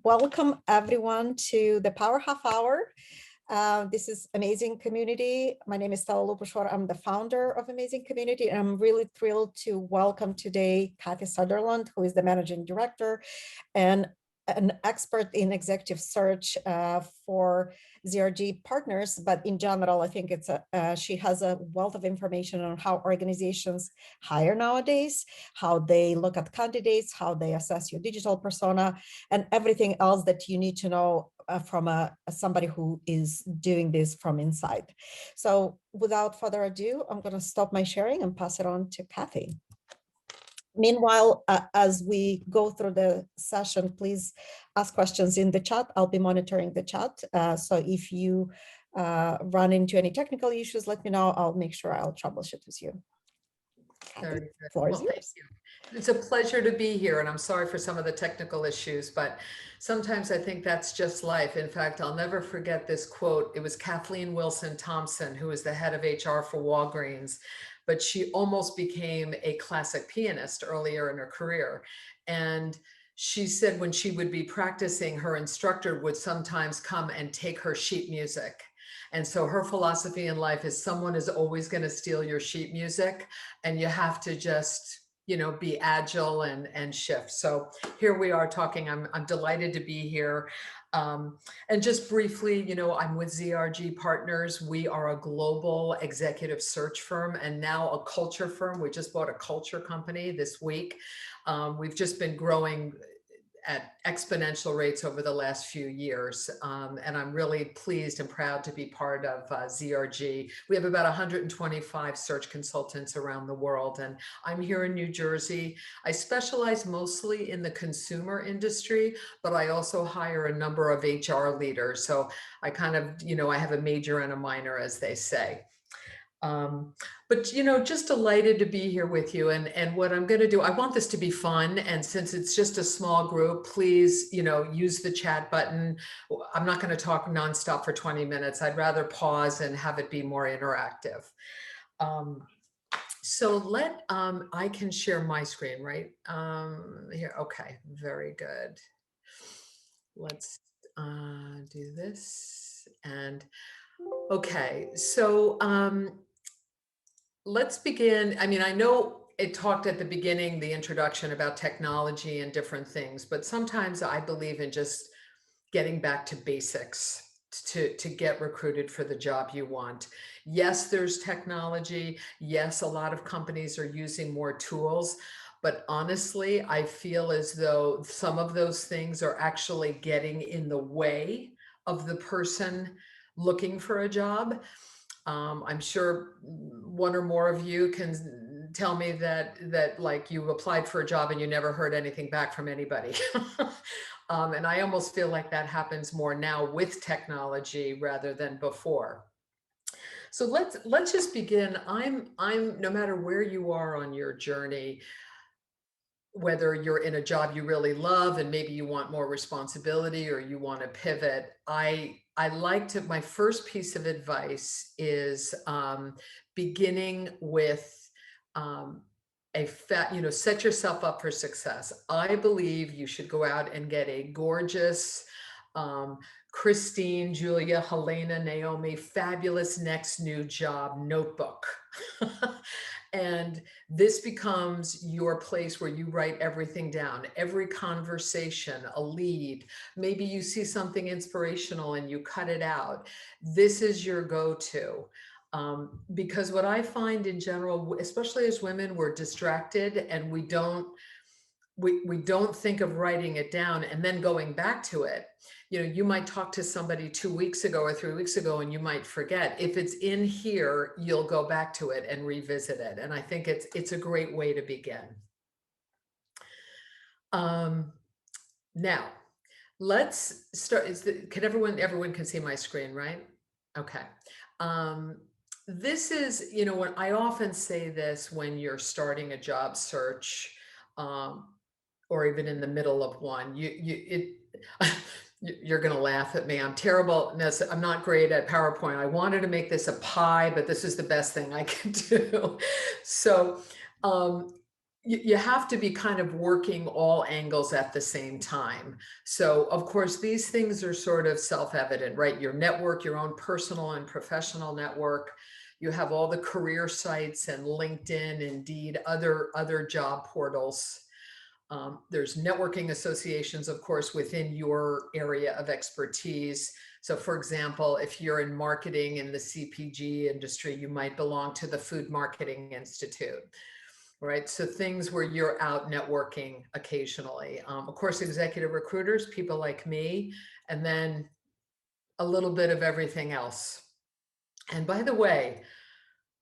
Welcome everyone to the Power Half Hour. This is Amazing Community. My name is Stella Lupashwar. I'm the founder of Amazing Community, and I'm really thrilled to welcome today Cathy Sutherland, who is the managing director and an expert in executive search for ZRG Partners. But in general, I think she has a wealth of information on how organizations hire nowadays, how they look at candidates, how they assess your digital persona, and everything else that you need to know from somebody who is doing this from inside. So without further ado, I'm going to stop my sharing and pass it on to Cathy. Meanwhile, as we go through the session, please ask questions in the chat. I'll be monitoring the chat. So if you run into any technical issues, let me know. I'll make sure I'll troubleshoot with you. Very good. Floor is Well, thank you. It's a pleasure to be here, and I'm sorry for some of the technical issues, but sometimes I think that's just life. In fact, I'll never forget this quote. It was Kathleen Wilson Thompson, who was the head of HR for Walgreens, but she almost became a classic pianist earlier in her career. And she said when she would be practicing, her instructor would sometimes come and take her sheet music. And so her philosophy in life is someone is always going to steal your sheet music, and you have to just, be agile and shift. So here we are talking. I'm delighted to be here. And just briefly, I'm with ZRG Partners. We are a global executive search firm and now a culture firm. We just bought a culture company this week. We've just been growing at exponential rates over the last few years. And I'm really pleased and proud to be part of ZRG. We have about 125 search consultants around the world, and I'm here in New Jersey. I specialize mostly in the consumer industry, but I also hire a number of HR leaders. So I kind of, I have a major and a minor, as they say. But, just delighted to be here with you. And what I'm going to do, I want this to be fun. And since it's just a small group, please, use the chat button. I'm not going to talk nonstop for 20 minutes. I'd rather pause and have it be more interactive. So I can share my screen, right? Here. Okay. Very good. Let's do this. And okay. So, let's begin. I mean, I know it talked at the beginning, the introduction about technology and different things, but sometimes I believe in just getting back to basics to get recruited for the job you want. Yes, there's technology. Yes, a lot of companies are using more tools, but honestly, I feel as though some of those things are actually getting in the way of the person looking for a job. I'm sure one or more of you can tell me that like you applied for a job and you never heard anything back from anybody. And I almost feel like that happens more now with technology rather than before. So let's just begin. I'm no matter where you are on your journey, whether you're in a job you really love and maybe you want more responsibility or you want to pivot, my first piece of advice is beginning with set yourself up for success. I believe you should go out and get a gorgeous Christine, Julia, Helena, Naomi, fabulous next new job notebook. And this becomes your place where you write everything down, every conversation, a lead. Maybe you see something inspirational and you cut it out. This is your go-to. Because what I find in general, especially as women, we're distracted and we don't think of writing it down and then going back to it. You might talk to somebody 2 weeks ago or 3 weeks ago and you might forget. If it's in here, you'll go back to it and revisit it. And I think it's a great way to begin. Now, let's start. Everyone can see my screen, right? Okay. This is, when I often say this when you're starting a job search, or even in the middle of one, you're going to laugh at me. I'm terrible. I'm not great at PowerPoint. I wanted to make this a pie, but this is the best thing I can do. So, you have to be kind of working all angles at the same time. So of course, these things are sort of self-evident, right? Your network, your own personal and professional network. You have all the career sites and LinkedIn, Indeed, other job portals. There's networking associations, of course, within your area of expertise. So for example, if you're in marketing in the CPG industry, you might belong to the Food Marketing Institute, right? So things where you're out networking occasionally. Of course, executive recruiters, people like me, and then a little bit of everything else. And by the way,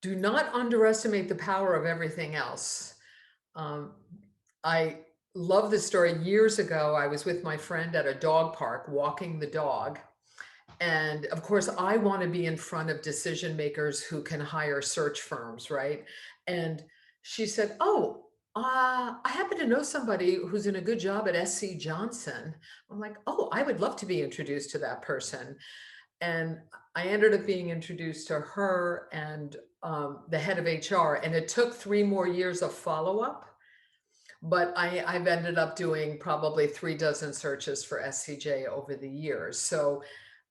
do not underestimate the power of everything else. Um, I love this story. Years ago, I was with my friend at a dog park walking the dog. And of course, I want to be in front of decision makers who can hire search firms, right? And she said, "Oh, I happen to know somebody who's in a good job at SC Johnson." I'm like, "Oh, I would love to be introduced to that person." And I ended up being introduced to her and the head of HR. And it took 3 more years of follow up. But I've ended up doing probably 3 dozen searches for SCJ over the years. So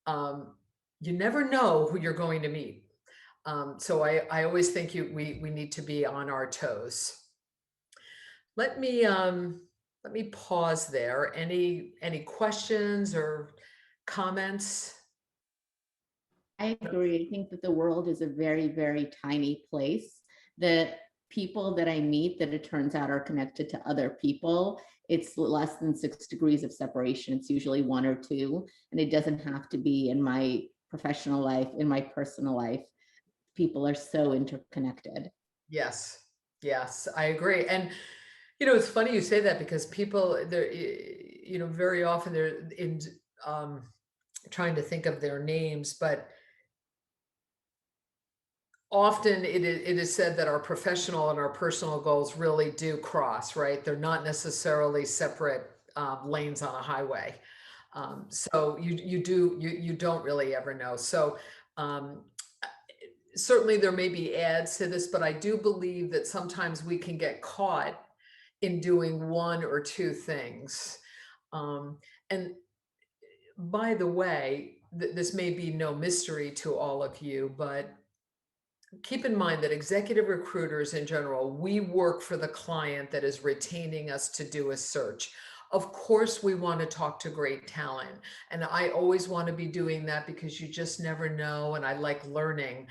um, you never know who you're going to meet. So I always think we need to be on our toes. Let me pause there. Any questions or comments? I agree. I think that the world is a very, very tiny place. The people that I meet that it turns out are connected to other people, it's less than 6 degrees of separation. It's usually 1 or 2, and it doesn't have to be in my professional life, in my personal life. People are so interconnected. Yes, yes, I agree. And it's funny you say that because people they're very often they're in um, trying to think of their names, but often it is said that our professional and our personal goals really do cross, right? They're not necessarily separate lanes on a highway. So you don't really ever know. So um, certainly there may be ads to this, but I do believe that sometimes we can get caught in doing one or two things. And by the way, this may be no mystery to all of you, but keep in mind that executive recruiters in general, we work for the client that is retaining us to do a search. Of course, we want to talk to great talent. And I always want to be doing that because you just never know. And I like learning.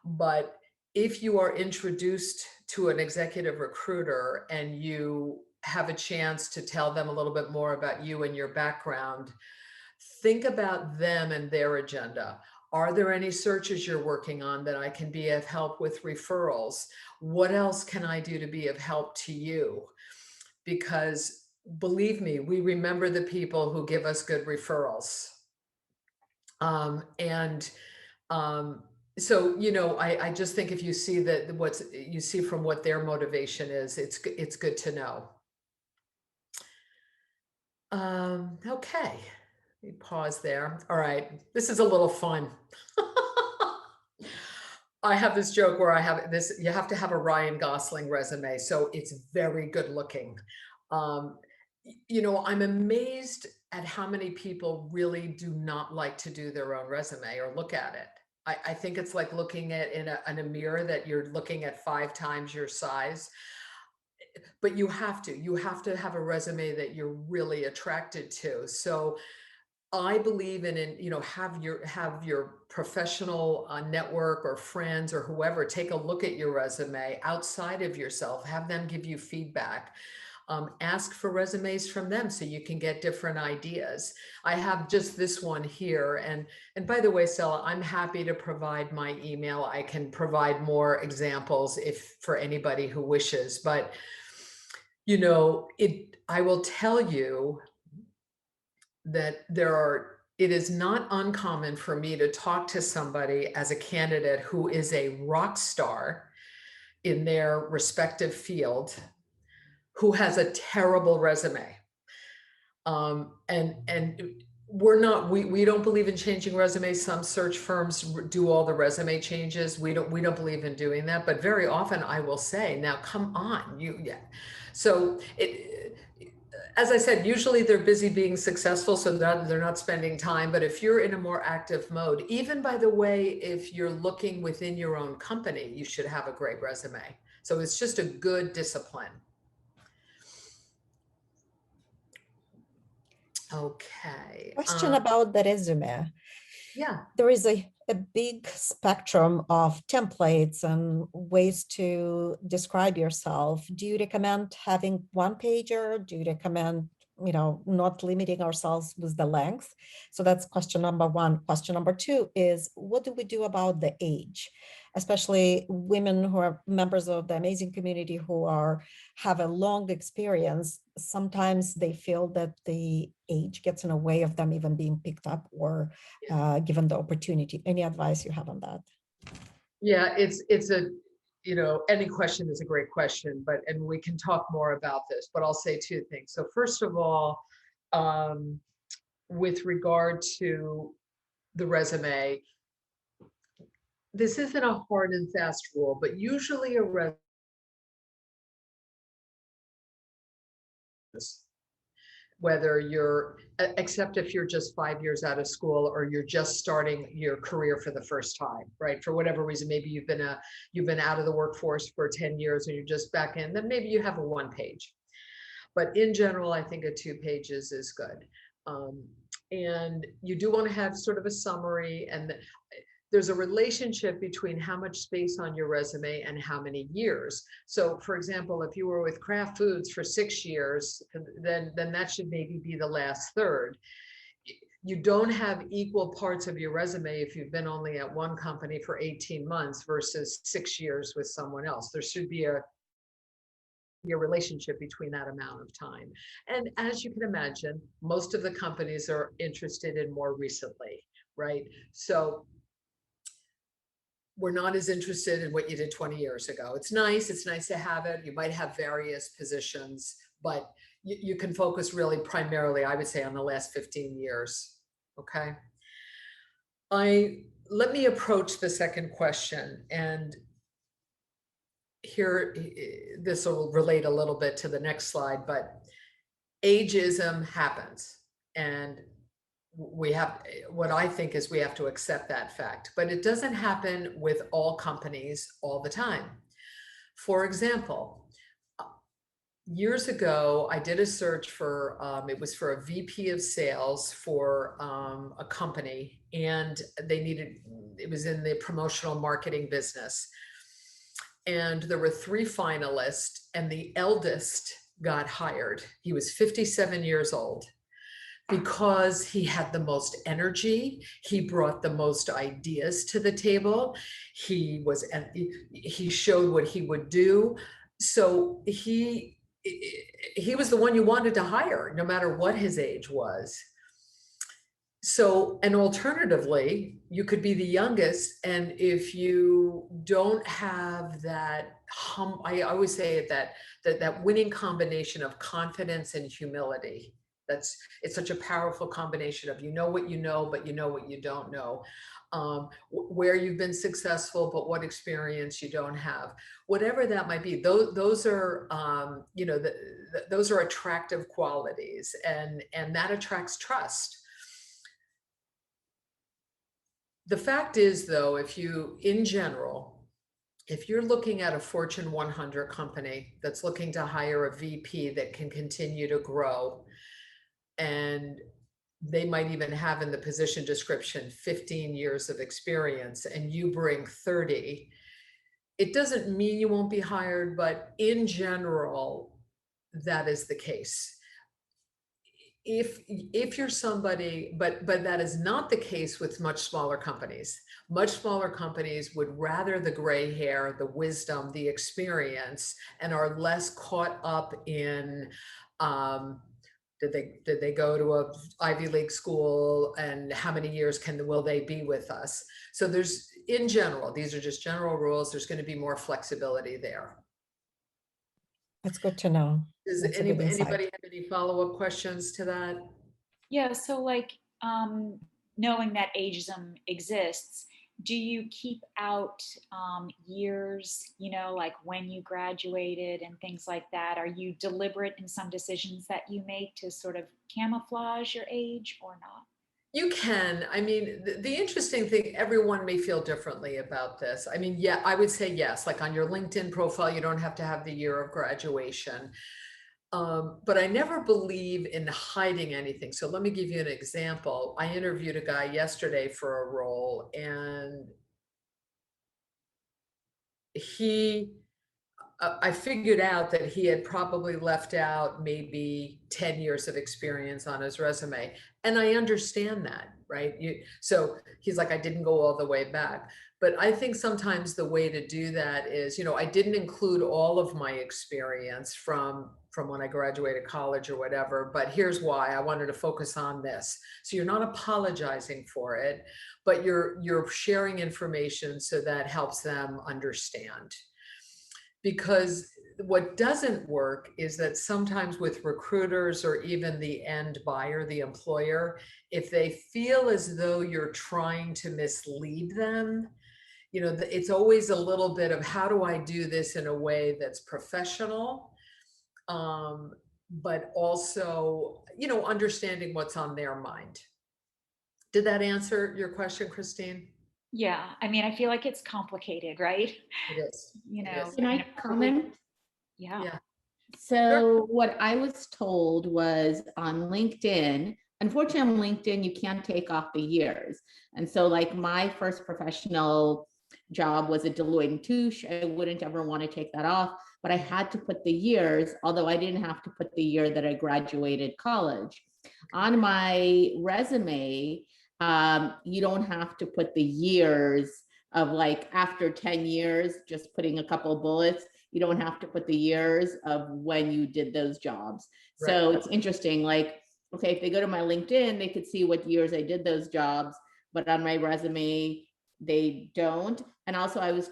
But if you are introduced to an executive recruiter and you have a chance to tell them a little bit more about you and your background, think about them and their agenda. Are there any searches you're working on that I can be of help with referrals? What else can I do to be of help to you? Because believe me, we remember the people who give us good referrals. And so, I just think if you see that you see from what their motivation is, it's good to know. Okay. Let me pause there. All right. This is a little fun. I have this joke where I have this, you have to have a Ryan Gosling resume. So it's very good looking. Um, I'm amazed at how many people really do not like to do their own resume or look at it. I think it's like looking at in a mirror that you're looking at 5 times your size. But you have to have a resume that you're really attracted to. So I believe in have your professional network or friends or whoever take a look at your resume outside of yourself. Have them give you feedback. Ask for resumes from them so you can get different ideas. I have just this one here, and by the way, Stella, I'm happy to provide my email. I can provide more examples if for anybody who wishes, but I will tell you that it is not uncommon for me to talk to somebody as a candidate who is a rock star in their respective field who has a terrible resume. And we don't believe in changing resumes. Some search firms do all the resume changes. We don't believe in doing that, but very often I will say, now come on, So as I said, usually they're busy being successful, so that they're not spending time. But if you're in a more active mode, even by the way, if you're looking within your own company, you should have a great resume. So it's just a good discipline. Okay. Question about the resume. Yeah. There is a big spectrum of templates and ways to describe yourself. Do you recommend having one pager? Do you recommend, not limiting ourselves with the length? So that's question number one. Question number two is, what do we do about the age? Especially women who are members of the amazing community who have a long experience. Sometimes they feel that the age gets in the way of them even being picked up or given the opportunity. Any advice you have on that? Yeah, it's any question is a great question, and we can talk more about this, but I'll say two things. So first of all, with regard to the resume, this isn't a hard and fast rule, but usually a resume, whether except if you're just 5 years out of school or you're just starting your career for the first time, right? For whatever reason, maybe you've been out of the workforce for 10 years and you're just back in, then maybe you have a 1 page. But in general, I think a 2 pages is good. And you do want to have sort of a summary, and there's a relationship between how much space on your resume and how many years. So for example, if you were with Kraft Foods for 6 years, then that should maybe be the last third. You don't have equal parts of your resume if you've been only at one company for 18 months versus 6 years with someone else. There should be a relationship between that amount of time. And as you can imagine, most of the companies are interested in more recently, right? So we're not as interested in what you did 20 years ago. It's nice to have it. You might have various positions, but you can focus really primarily, I would say, on the last 15 years, okay? Let me approach the second question, and here, this will relate a little bit to the next slide, but ageism happens, and what I think is we have to accept that fact, but it doesn't happen with all companies all the time. For example, years ago, I did a search for, it was for a VP of sales for a company, and it was in the promotional marketing business. And there were 3 finalists, and the eldest got hired. He was 57 years old because he had the most energy. He brought the most ideas to the table. He showed what he would do. So he was the one you wanted to hire, no matter what his age was. So, and alternatively, you could be the youngest, and if you don't have that, I always say that winning combination of confidence and humility. It's such a powerful combination of what you know, but you know what you don't know. Where you've been successful, but what experience you don't have. Whatever that might be, those are those are attractive qualities, and that attracts trust. The fact is, though, if you're looking at a Fortune 100 company that's looking to hire a VP that can continue to grow, and they might even have in the position description 15 years of experience, and you bring 30, it doesn't mean you won't be hired, but in general, that is the case. If you're somebody, but that is not the case with much smaller companies. Much smaller companies would rather the gray hair, the wisdom, the experience, and are less caught up in, did they go to a Ivy League school, and how many years will they be with us? So in general, these are just general rules. There's going to be more flexibility there. That's good to know. Does anybody have any follow-up questions to that? Yeah, so knowing that ageism exists, do you keep out years, like when you graduated and things like that? Are you deliberate in some decisions that you make to sort of camouflage your age or not? You can. I mean, the interesting thing, everyone may feel differently about this. I mean, yeah, I would say yes. Like on your LinkedIn profile, you don't have to have the year of graduation. But I never believe in hiding anything. So let me give you an example. I interviewed a guy yesterday for a role, and he I figured out that he had probably left out maybe 10 years of experience on his resume. And I understand that, right? So he's like, I didn't go all the way back. But I think sometimes the way to do that is, I didn't include all of my experience from when I graduated college or whatever, but here's why I wanted to focus on this. So you're not apologizing for it, but you're sharing information so that helps them understand. Because what doesn't work is that sometimes with recruiters or even the end buyer, the employer, if they feel as though you're trying to mislead them, it's always a little bit of how do I do this in a way that's professional, but also, understanding what's on their mind. Did that answer your question, Christine? Yeah, I mean, I feel like it's complicated, right? It is. You It know, is. Can I comment? Yeah. Yeah. So what I was told was on LinkedIn, unfortunately on LinkedIn, you can't take off the years. And so like my first professional job was at Deloitte and Touche. I wouldn't ever want to take that off, but I had to put the years, although I didn't have to put the year that I graduated college. On my resume, you don't have to put the years of like after 10 years, just putting a couple of bullets. You don't have to put the years of when you did those jobs. So Right. it's interesting, like, okay, if they go to my LinkedIn, they could see what years I did those jobs, but on my resume, they don't. And also I was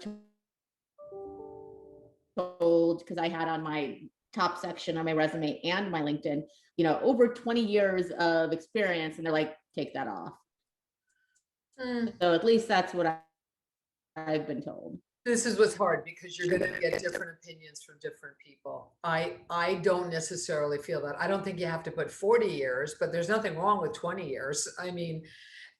told, because I had on my top section on my resume and my LinkedIn, over 20 years of experience, and they're like, take that off. So at least that's what I've been told. This is what's hard because you're going to get different opinions from different people. I don't necessarily feel that. I don't think you have to put 40 years, but there's nothing wrong with 20 years. I mean,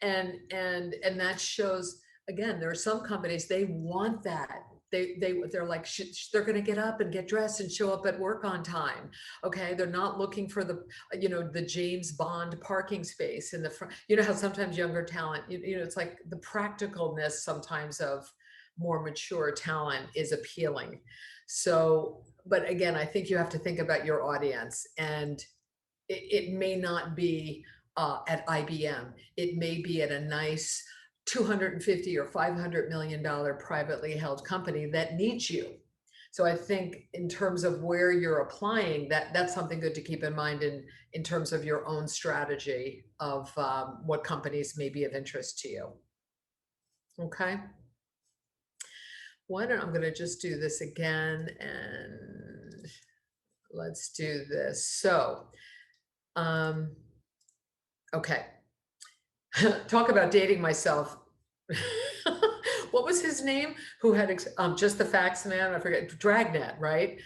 and that shows, again, there are some companies, they want that. They're like, they're going to get up and get dressed and show up at work on time. Okay. They're not looking for the James Bond parking space in the front. You know how sometimes younger talent, it's like the practicalness sometimes of more mature talent is appealing. So, but again, I think you have to think about your audience, and it may not be at IBM. It may be at a nice 250 or $500 million privately held company that needs you. So I think in terms of where you're applying, that's something good to keep in mind in terms of your own strategy of what companies may be of interest to you. Okay. I'm going to just do this again, and let's do this. So, okay. Talk about dating myself. What was his name? Who had just the facts man? I forget. Dragnet, right?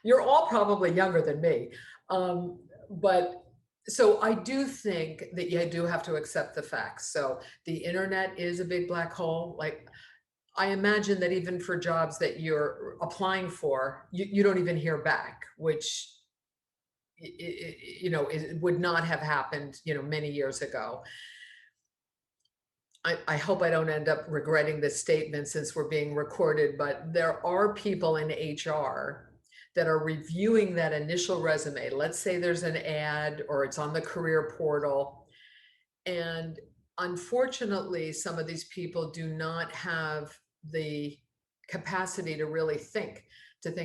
You're all probably younger than me, but so I do think that you do have to accept the facts. So the internet is a big black hole. Like, I imagine that even for jobs that you're applying for, you don't even hear back, which it would not have happened, many years ago. I hope I don't end up regretting this statement since we're being recorded, but there are people in HR that are reviewing that initial resume. Let's say there's an ad or it's on the career portal. And unfortunately, some of these people do not have the capacity to really think,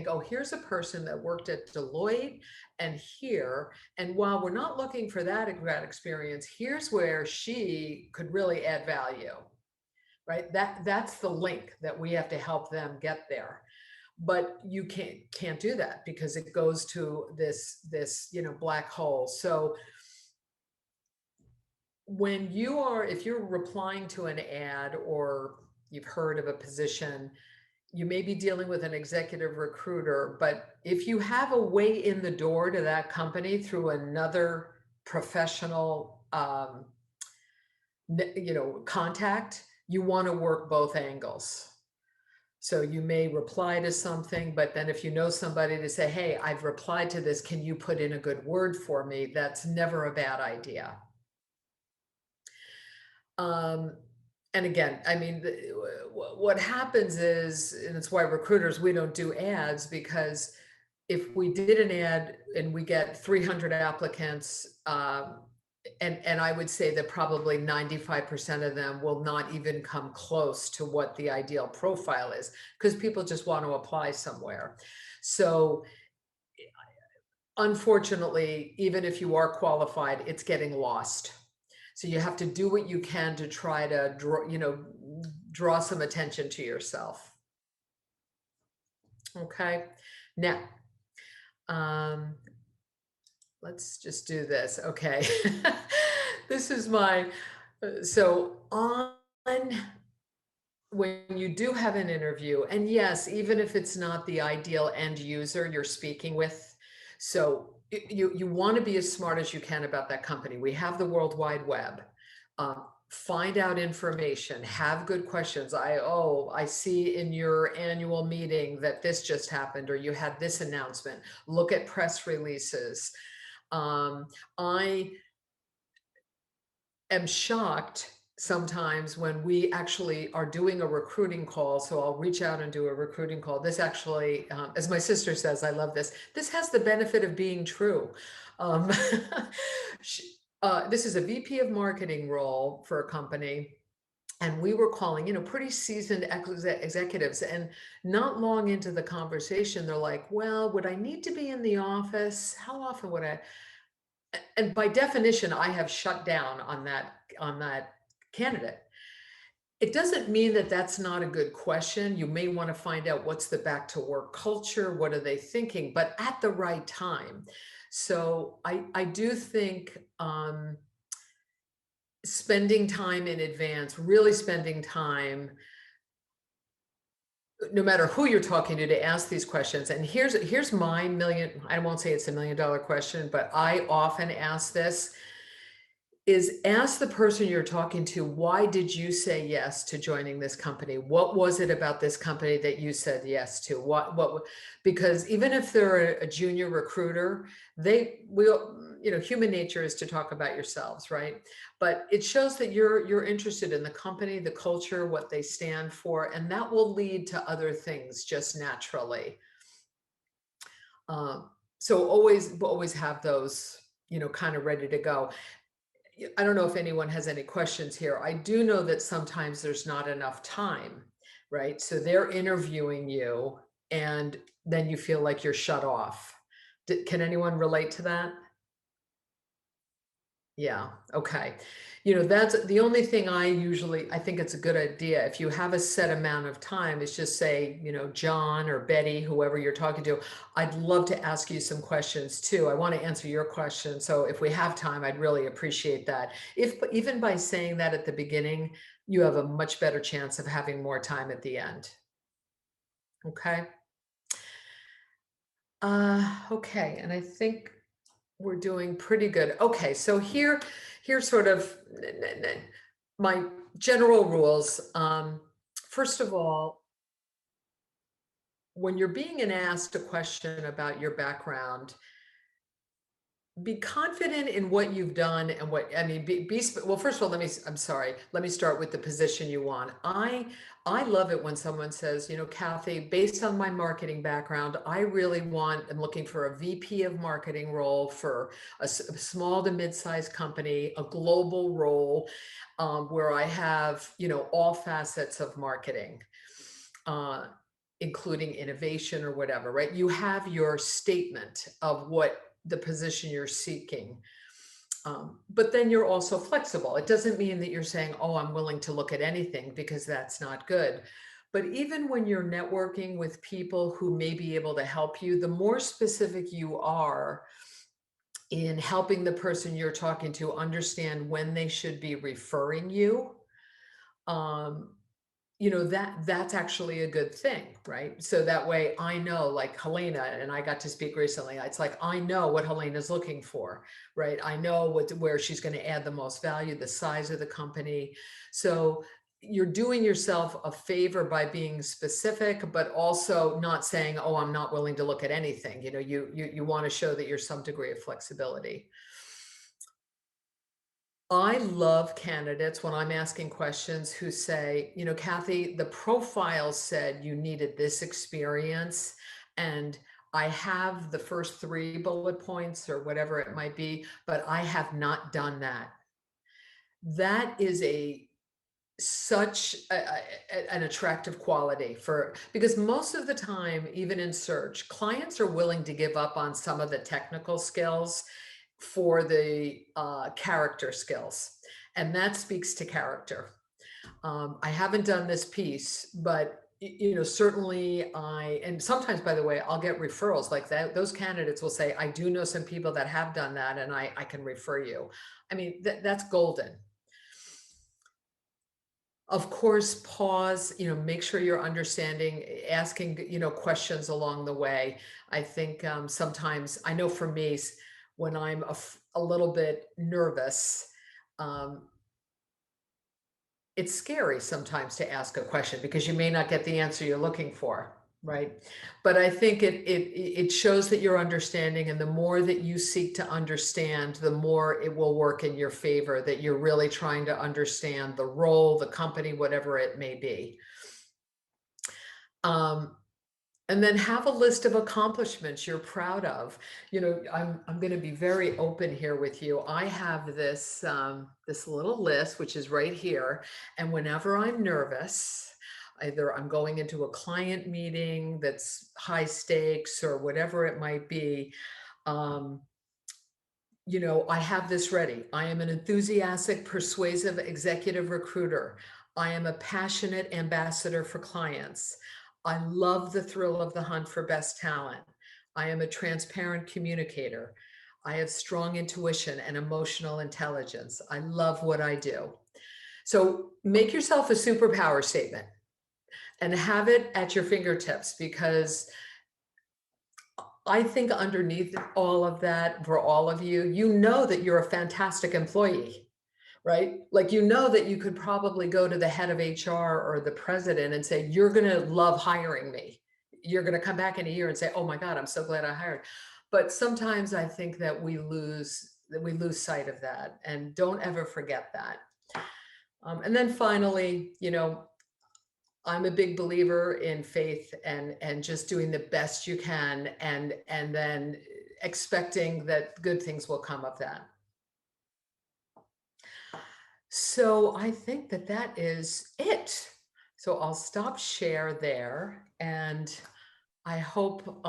oh, here's a person that worked at Deloitte and here, and while we're not looking for that grad experience, here's where she could really add value, right? That's the link that we have to help them get there. But you can't do that because it goes to this black hole. So if you're replying to an ad or you've heard of a position, you may be dealing with an executive recruiter, but if you have a way in the door to that company through another professional, contact, you want to work both angles. So you may reply to something, but then if you know somebody to say, hey, I've replied to this, can you put in a good word for me? That's never a bad idea. And again, I mean, what happens is, and it's why recruiters, we don't do ads, because if we did an ad and we get 300 applicants, and I would say that probably 95% of them will not even come close to what the ideal profile is, because people just want to apply somewhere. So unfortunately, even if you are qualified, it's getting lost. So you have to do what you can to try to draw some attention to yourself. Okay, now, let's just do this. Okay, this is my, so on when you do have an interview, and yes, even if it's not the ideal end user you're speaking with, so you want to be as smart as you can about that company. We have the World Wide Web. Find out information, have good questions. I see in your annual meeting that this just happened, or you had this announcement. Look at press releases. I am shocked sometimes when we actually are doing a recruiting call. So I'll reach out and do a recruiting call. This actually, as my sister says, I love this. This has the benefit of being true. This is a VP of marketing role for a company. And we were calling, pretty seasoned executives. And not long into the conversation, they're like, well, would I need to be in the office? How often would I? And by definition, I have shut down on that candidate. It doesn't mean that that's not a good question. You may want to find out what's the back to work culture, what are they thinking, but at the right time. So I do think spending time in advance, really spending time, no matter who you're talking to ask these questions. And here's my I won't say it's $1 million question, but I often ask this, is ask the person you're talking to, why did you say yes to joining this company? What was it about this company that you said yes to? Because even if they're a junior recruiter, human nature is to talk about yourselves, right? But it shows that you're interested in the company, the culture, what they stand for, and that will lead to other things just naturally. So always have those, kind of ready to go. I don't know if anyone has any questions here. I do know that sometimes there's not enough time, right? So they're interviewing you and then you feel like you're shut off. Can anyone relate to that? Yeah, okay. That's the only thing I think it's a good idea. If you have a set amount of time, is just say, John or Betty, whoever you're talking to, I'd love to ask you some questions too. I want to answer your question. So if we have time, I'd really appreciate that. Even by saying that at the beginning, you have a much better chance of having more time at the end. Okay. Okay, and I think we're doing pretty good. Okay, so here's sort of my general rules. First of all, when you're being asked a question about your background, be confident in what you've done and well, first of all, let me start with the position you want. I love it when someone says, Cathy, based on my marketing background, I'm looking for a VP of marketing role for a small to mid-sized company, a global role, where I have, all facets of marketing, including innovation or whatever, right? You have your statement of what the position you're seeking. But then you're also flexible. It doesn't mean that you're saying, oh, I'm willing to look at anything, because that's not good. But even when you're networking with people who may be able to help you, the more specific you are in helping the person you're talking to understand when they should be referring you, that's actually a good thing, right? So that way I know, like Helena, and I got to speak recently, it's like, I know what Helena's looking for, right? I know where she's going to add the most value, the size of the company. So you're doing yourself a favor by being specific, but also not saying, oh, I'm not willing to look at anything. You want to show that you're some degree of flexibility. I love candidates when I'm asking questions who say, Cathy, the profile said you needed this experience, and I have the first 3 bullet points or whatever it might be, but I have not done that. That is such an attractive quality because most of the time, even in search, clients are willing to give up on some of the technical skills for the character skills. And that speaks to character. I haven't done this piece, but certainly and sometimes, by the way, I'll get referrals like that. Those candidates will say, I do know some people that have done that, and I can refer you. I mean, that's golden. Of course, pause, make sure you're understanding, asking, questions along the way. I think sometimes, I know for me, when I'm a little bit nervous, it's scary sometimes to ask a question because you may not get the answer you're looking for, right? But I think it shows that you're understanding, and the more that you seek to understand, the more it will work in your favor, that you're really trying to understand the role, the company, whatever it may be. And then have a list of accomplishments you're proud of. I'm going to be very open here with you. I have this little list, which is right here. And whenever I'm nervous, either I'm going into a client meeting that's high stakes or whatever it might be, I have this ready. I am an enthusiastic, persuasive executive recruiter. I am a passionate ambassador for clients. I love the thrill of the hunt for best talent. I am a transparent communicator. I have strong intuition and emotional intelligence. I love what I do. So make yourself a superpower statement and have it at your fingertips, because I think underneath all of that, for all of you, that you're a fantastic employee, right? Like, that you could probably go to the head of HR or the president and say, you're going to love hiring me. You're going to come back in a year and say, oh my God, I'm so glad I hired. But sometimes I think that we lose sight of that, and don't ever forget that. And then finally, I'm a big believer in faith and just doing the best you can, and then expecting that good things will come of that. So I think that is it. So I'll stop share there, and I hope,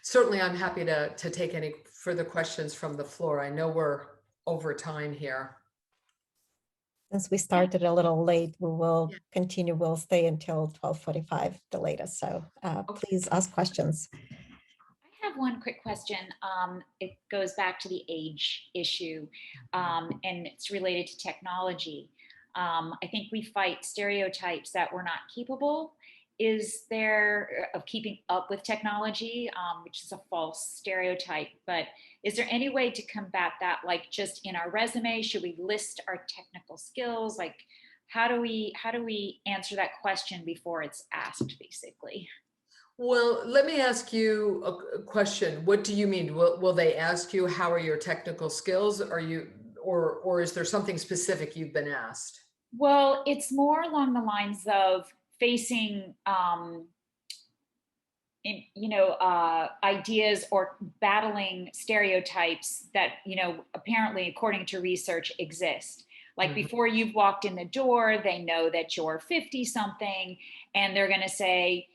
certainly I'm happy to take any further questions from the floor. I know we're over time here. Since we started a little late, we will continue. We'll stay until 12:45, the latest. So please ask questions. I have one quick question. It goes back to the age issue, and it's related to technology. I think we fight stereotypes that we're not capable of keeping up with technology, which is a false stereotype. But is there any way to combat that? Like, just in our resume, should we list our technical skills? Like, how do we answer that question before it's asked, basically? Well, let me ask you a question. What do you mean? Will they ask you, how are your technical skills? Or is there something specific you've been asked? Well, it's more along the lines of facing, ideas or battling stereotypes that, apparently, according to research, exist. Like, before you've walked in the door, they know that you're 50 something, and they're going to say,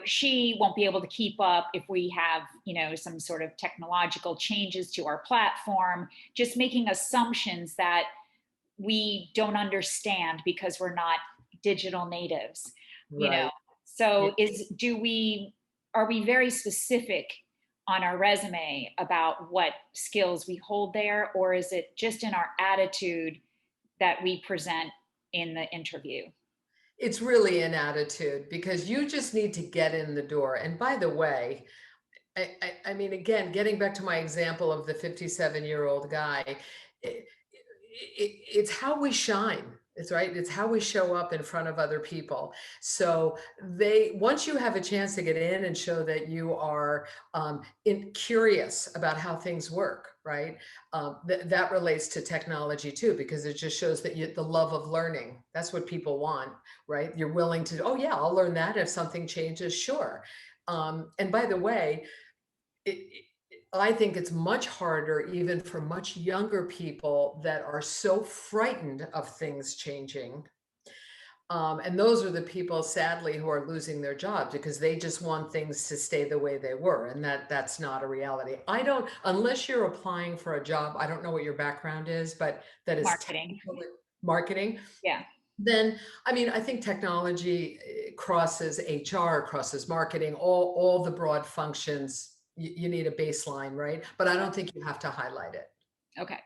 she won't be able to keep up if we have, some sort of technological changes to our platform, just making assumptions that we don't understand because we're not digital natives, Right. So are we very specific on our resume about what skills we hold there, or is it just in our attitude that we present in the interview? It's really an attitude, because you just need to get in the door. And by the way, I mean, again, getting back to my example of the 57-year-old guy, it's how we shine. It's right. It's how we show up in front of other people. So once you have a chance to get in and show that you are curious about how things work, right? That relates to technology too, because it just shows that the love of learning, that's what people want, right? You're willing to, oh yeah, I'll learn that if something changes, sure. And by the way, I think it's much harder even for much younger people that are so frightened of things changing. And those are the people, sadly, who are losing their jobs because they just want things to stay the way they were. And that's not a reality. Unless you're applying for a job, I don't know what your background is, but that is Marketing. Marketing. Yeah. Then, I mean, I think technology crosses HR, crosses marketing, all the broad functions. You need a baseline, right? But I don't think you have to highlight it. Okay.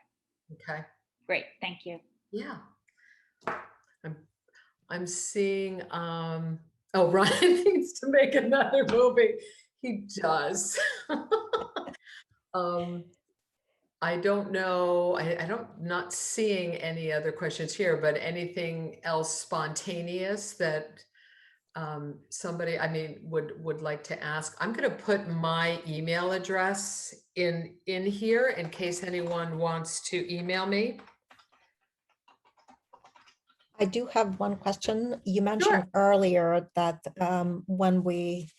Okay. Great. Thank you. Yeah. I'm seeing, oh, Ryan needs to make another movie. He does. I don't know. Not seeing any other questions here, but anything else spontaneous that somebody, I mean, would like to ask? I'm going to put my email address in here in case anyone wants to email me. I do have one question. You mentioned earlier that when we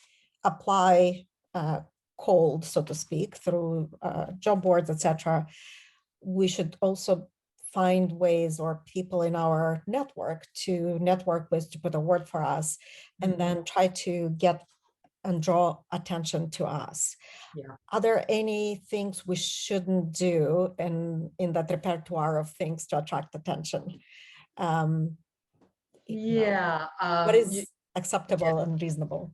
apply cold, so to speak, through job boards, etc., we should also find ways or people in our network to network with, to put a word for us, and then try to get and draw attention to us. Yeah. Are there any things we shouldn't do in that repertoire of things to attract attention? Yeah. What is acceptable and reasonable?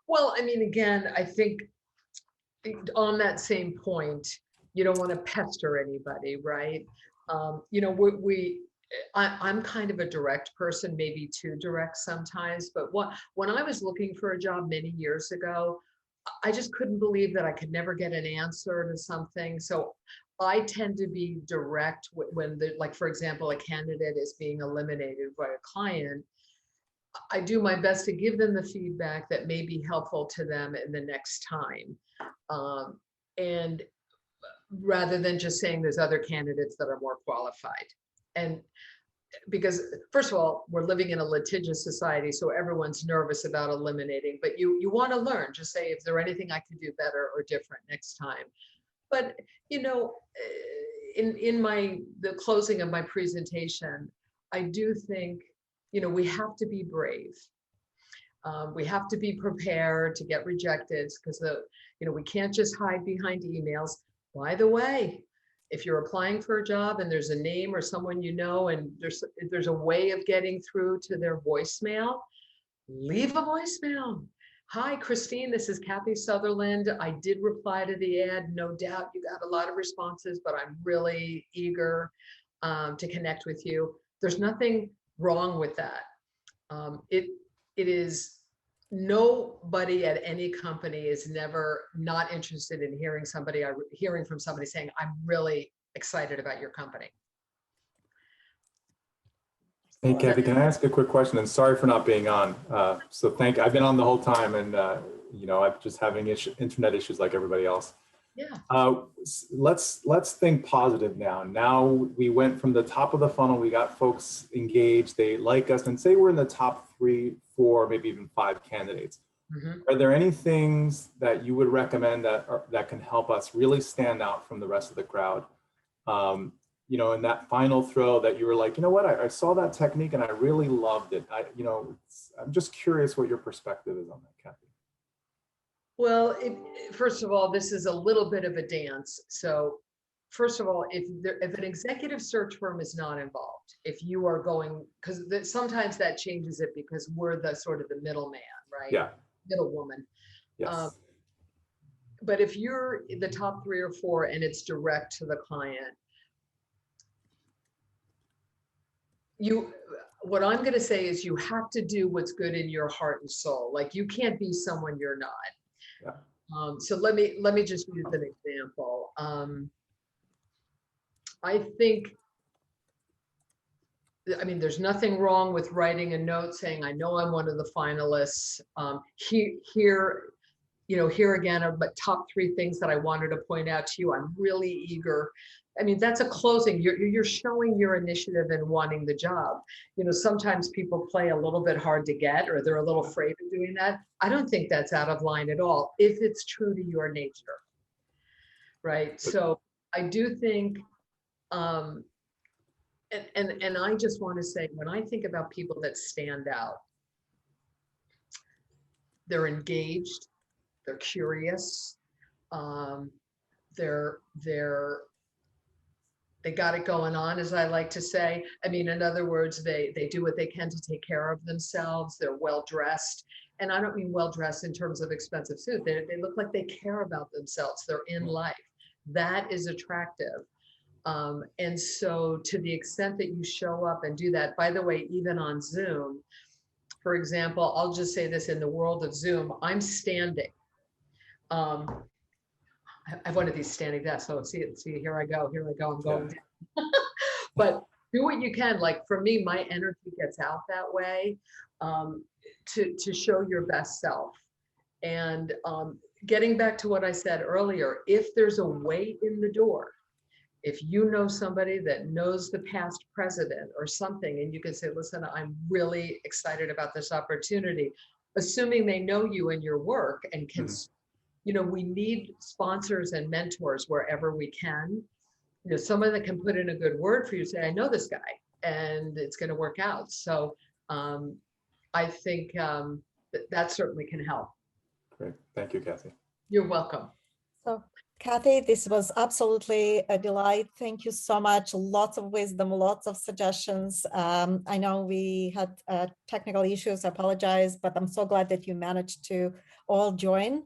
Well, I mean, again, I think on that same point, you don't want to pester anybody, right? You know, I'm kind of a direct person, maybe too direct sometimes, but when I was looking for a job many years ago, I just couldn't believe that I could never get an answer to something. So I tend to be direct when like, for example, a candidate is being eliminated by a client. I do my best to give them the feedback that may be helpful to them in the next time. And rather than just saying there's other candidates that are more qualified. And because first of all, we're living in a litigious society, so everyone's nervous about eliminating, but you want to learn, just say, if there anything I could do better or different next time. But, you know, in the closing of my presentation, I do think, you know, we have to be brave. We have to be prepared to get rejected because you know, we can't just hide behind emails. By the way, if you're applying for a job and there's a name or someone you know, and there's a way of getting through to their voicemail, leave a voicemail. Hi, Christine, this is Cathy Sutherland. I did reply to the ad. No doubt you got a lot of responses, but I'm really eager to connect with you. There's nothing wrong with that. It is, nobody at any company is never not interested in hearing from somebody saying, I'm really excited about your company. Hey, Cathy, can I ask a quick question? And sorry for not being on. I've been on the whole time, and you know, I'm just having internet issues like everybody else. Yeah. Let's think positive now. Now we went from the top of the funnel. We got folks engaged. They like us, and say we're in the top 3, 4, maybe even 5 candidates. Are there any things that you would recommend that can help us really stand out from the rest of the crowd? You know, in that final throw that you were like, you know what, I saw that technique and I really loved it. I'm just curious what your perspective is on that, Cathy. Well, first of all, this is a little bit of a dance. So first of all, if an executive search firm is not involved, if you are going, because sometimes that changes it because we're the sort of the middleman, right? Yeah. Middle woman. Yes. But if you're the top 3 or 4 and it's direct to the client, what I'm going to say is you have to do what's good in your heart and soul. Like you can't be someone you're not. Yeah. So let me just use an example. I think, I mean, there's nothing wrong with writing a note saying, I know I'm one of the finalists. Here, you know, here again are the top 3 things that I wanted to point out to you. I'm really eager. I mean, that's a closing. You're showing your initiative and wanting the job. You know, sometimes people play a little bit hard to get, or they're a little afraid of doing that. I don't think that's out of line at all, if it's true to your nature. Right. So I do think, and I just want to say, when I think about people that stand out, they're engaged, they're curious, they got it going on, as I like to say. I mean, in other words, they do what they can to take care of themselves. They're well dressed. And I don't mean well dressed in terms of expensive suit. They look like they care about themselves. They're in life. That is attractive. And so to the extent that you show up and do that, by the way, even on Zoom, for example, I'll just say this, in the world of Zoom, I'm standing. I have one of these standing desks, so see, here I go, I'm going down. But do what you can. Like for me, my energy gets out that way, to show your best self. And getting back to what I said earlier, if there's a way in the door, if you know somebody that knows the past president or something, and you can say, listen, I'm really excited about this opportunity, assuming they know you and your work and can, you know, we need sponsors and mentors wherever we can. You know, someone that can put in a good word for you, say, I know this guy, and it's going to work out. So I think that certainly can help. Great. Thank you, Cathy. You're welcome. So, Cathy, this was absolutely a delight. Thank you so much. Lots of wisdom, lots of suggestions. I know we had technical issues, I apologize, but I'm so glad that you managed to all join.